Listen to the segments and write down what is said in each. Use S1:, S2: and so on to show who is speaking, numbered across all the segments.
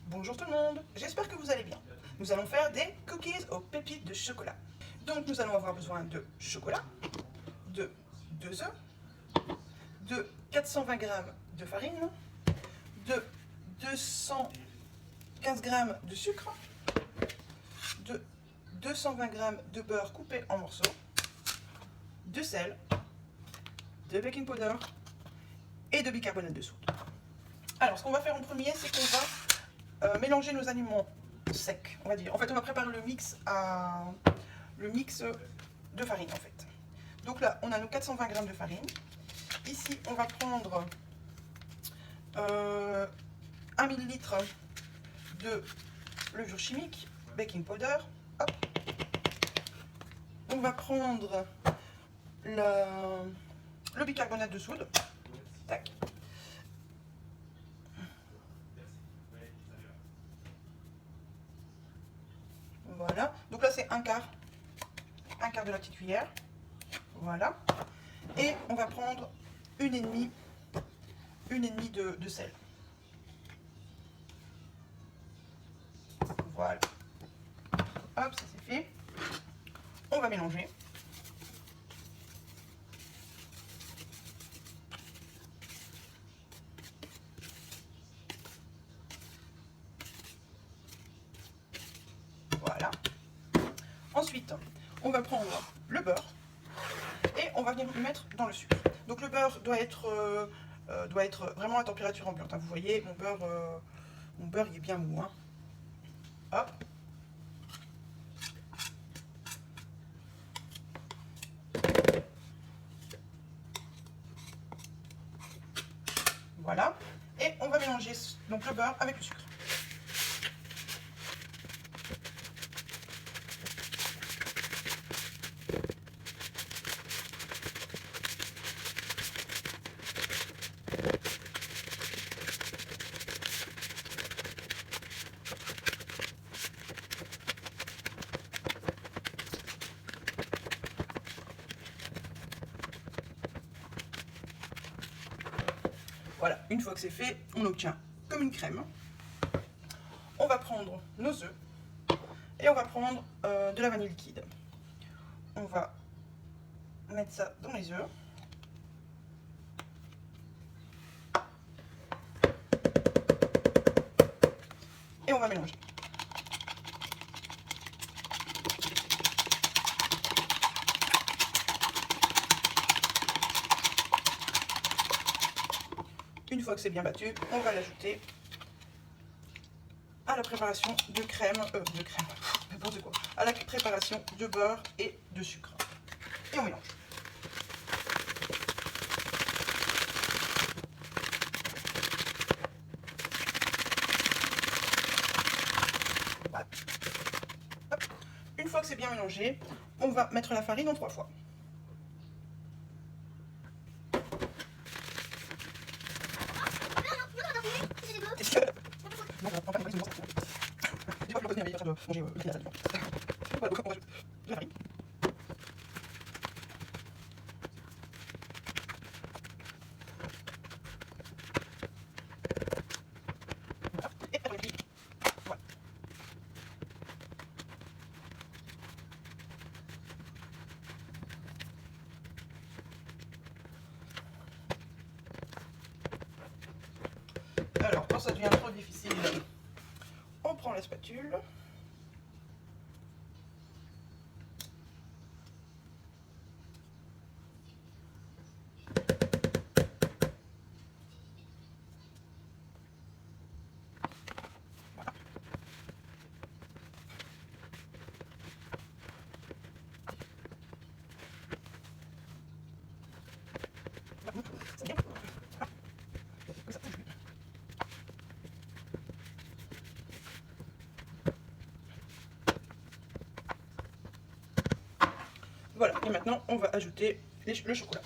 S1: Bonjour tout le monde, j'espère que vous allez bien. Nous allons faire des cookies aux pépites de chocolat. Donc nous allons avoir besoin de chocolat, de 2 œufs, de 420 g de farine, de 215 g de sucre, de 220 g de beurre coupé en morceaux, de sel, de baking powder et de bicarbonate de soude. Alors ce qu'on va faire en premier, c'est qu'on va mélanger nos aliments secs, on va dire. En fait, on va préparer le mix de farine, en fait. Donc là, on a nos 420 g de farine. Ici, on va prendre 1 ml de levure chimique, baking powder. Hop. On va prendre le bicarbonate de soude. Tac. Voilà. Donc là, c'est un quart de la petite cuillère. Voilà. Et on va prendre une et demie de sel. Voilà. Hop, ça c'est fait. On va mélanger. Voilà. Ensuite, on va prendre le beurre et on va venir le mettre dans le sucre. Donc le beurre doit être vraiment à température ambiante. Vous voyez, mon beurre il est bien mou. Hop. Voilà. Et on va mélanger donc le beurre avec le sucre. Voilà, une fois que c'est fait, on obtient comme une crème. On va prendre nos œufs et on va prendre de la vanille liquide. On va mettre ça dans les œufs. Et on va mélanger. Une fois que c'est bien battu, on va l'ajouter à la préparation de crème, n'importe quoi, à la préparation de beurre et de sucre. Et on mélange. Voilà. Une fois que c'est bien mélangé, on va mettre la farine en 3 fois. Alors, quand ça devient trop difficile, on prend la spatule. C'est bien. Voilà, et maintenant on va ajouter le chocolat.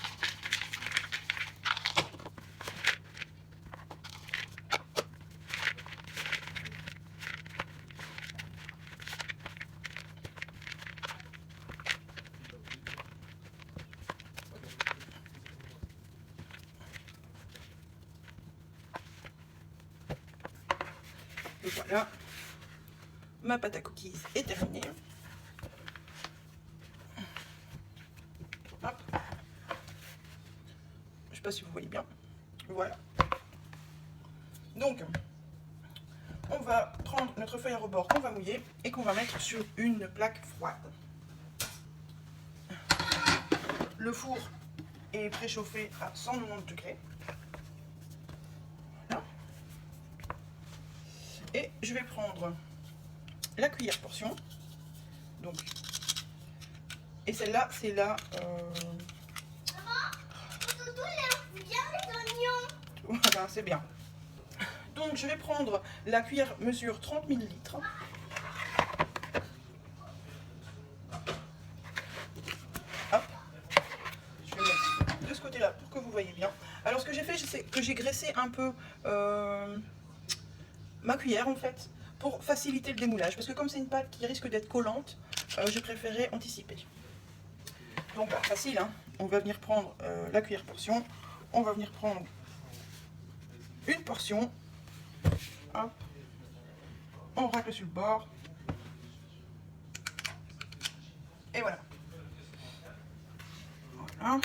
S1: Et voilà, ma pâte à cookies est terminée. Hop. Je sais pas si vous voyez bien. Voilà. Donc, on va prendre notre feuille à rebord qu'on va mouiller et qu'on va mettre sur une plaque froide. Le four est préchauffé à 190 degrés. Voilà. Et je vais prendre la cuillère portion. Donc, et celle-là, c'est la... Voilà, c'est bien. Donc, je vais prendre la cuillère mesure 30 ml. Hop. Je vais mettre de ce côté-là pour que vous voyez bien. Alors, ce que j'ai fait, c'est que j'ai graissé un peu ma cuillère, en fait, pour faciliter le démoulage. Parce que comme c'est une pâte qui risque d'être collante, j'ai préféré anticiper. Donc, bah, facile, hein. On va venir prendre la cuillère portion. On va venir prendre une portion. Hop. On racle sur le bord. Et voilà. Voilà.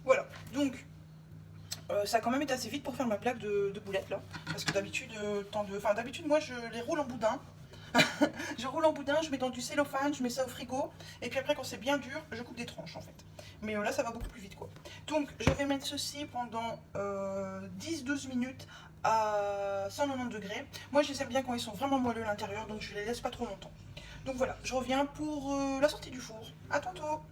S1: Voilà, donc ça a quand même été assez vite pour faire ma plaque de boulettes là. Parce que d'habitude, d'habitude moi je les roule en boudin. Je roule en boudin, je mets dans du cellophane, je mets ça au frigo. Et puis après quand c'est bien dur, je coupe des tranches en fait. Mais là ça va beaucoup plus vite quoi. Donc je vais mettre ceci pendant 10-12 minutes à 190 degrés. Moi je les aime bien quand ils sont vraiment moelleux à l'intérieur, donc je les laisse pas trop longtemps. Donc voilà, je reviens pour la sortie du four. À tantôt.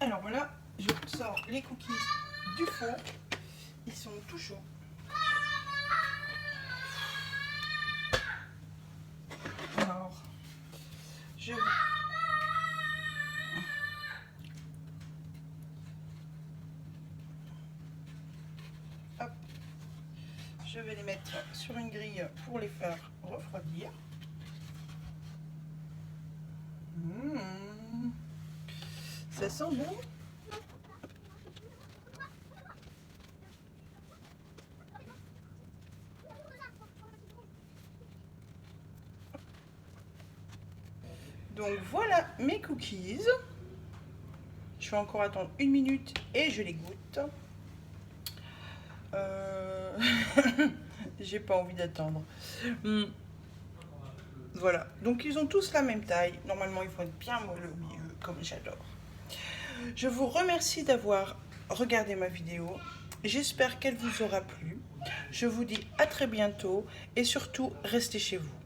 S1: Alors voilà, je sors les cookies du four. Ils sont tout chauds. Alors, je vais... Hop. Je vais les mettre sur une grille pour les faire refroidir. Ça sent bon. Donc voilà mes cookies. Je vais encore attendre 1 minute et je les goûte. J'ai pas envie d'attendre. Voilà, donc ils ont tous la même taille. Normalement, ils vont être bien moelleux au milieu, comme j'adore. Je vous remercie d'avoir regardé ma vidéo. J'espère qu'elle vous aura plu. Je vous dis à très bientôt et surtout, restez chez vous.